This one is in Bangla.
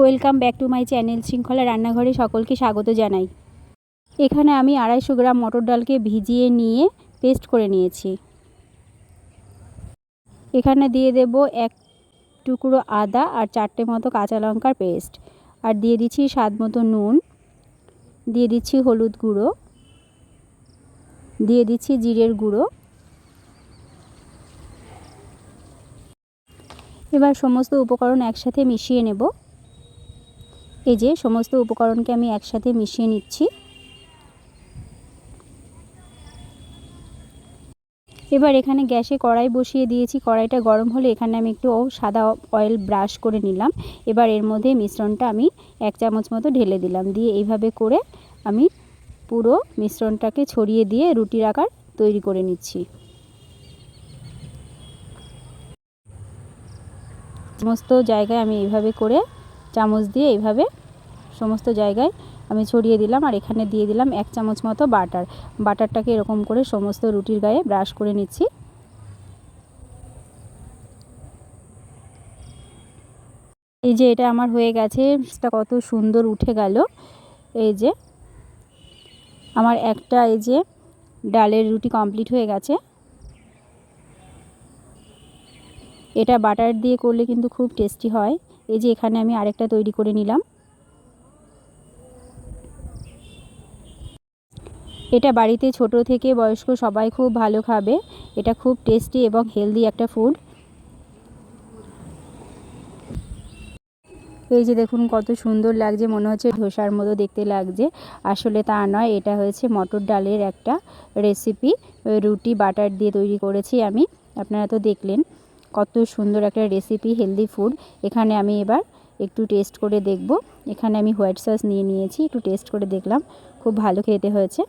Welcome back to my channel শৃঙ্খলা রান্নাঘরে সকলকে স্বাগত জানাই। এখানে আমি 250 গ্রাম মটর ডালকে ভিজিয়ে নিয়ে পেস্ট করে নিয়েছি। এখানে দিয়ে দেব 1 টুকরো আদা আর 4টে মতো কাঁচা লঙ্কার পেস্ট, আর দিয়ে দিচ্ছি স্বাদ মতো নুন, দিয়ে দিচ্ছি হলুদ গুঁড়ো, দিয়ে দিচ্ছি জিরের গুঁড়ো। এবার সমস্ত উপকরণ একসাথে মিশিয়ে নেব। এই যে সমস্ত উপকরণকে আমি একসাথে মিশিয়ে নিচ্ছি। এবার এখানে গ্যাসে কড়াই বসিয়ে দিয়েছি। কড়াইটা গরম হলে এখানে আমি একটু সাদা অয়েল ব্রাশ করে নিলাম। এবার এর মধ্যে মিশ্রণটা আমি 1 চামচ মতো ঢেলে দিলাম। দিয়ে এইভাবে করে আমি পুরো মিশ্রণটাকে ছড়িয়ে দিয়ে রুটির আকার তৈরি করে নিচ্ছি। সমস্ত জায়গায় আমি এইভাবে করে চামচ দিয়ে এইভাবে সমস্ত জায়গায় আমি ছড়িয়ে দিলাম। আর এখানে দিয়ে দিলাম 1 চামচ মতো বাটারটাকে এরকম করে সমস্ত রুটির গায়ে ব্রাশ করে নিচ্ছি। এই যে এটা আমার হয়ে গেছে, এটা কত সুন্দর উঠে গেল। এই যে আমার একটা এই যে ডালের রুটি কমপ্লিট হয়ে গেছে। এটা বাটার দিয়ে করলে কিন্তু খুব টেস্টি হয়। এই যে এখানে আমি আরেকটা তৈরি করে নিলাম। এটা বাড়িতে ছোট থেকে বয়স্ক সবাই খুব ভালো খাবে। এটা খুব টেস্টি এবং হেলদি একটা ফুড। এই যে দেখুন কত সুন্দর লাগছে, মনে হচ্ছে ধোসার মতো দেখতে লাগছে। আসলে তা নয়, এটা হয়েছে মটর ডালের একটা রেসিপি। রুটি বাটার দিয়ে তৈরি করেছি আমি। আপনারা তো দেখলেন কত সুন্দর একটা রেসিপি, হেলদি ফুড। এখানে আমি এবার একটু টেস্ট করে দেখব। এখানে আমি হোয়াইট সস নিয়ে নিয়েছি, একটু টেস্ট করে দেখলাম, খুব ভালো খেতে হয়েছে।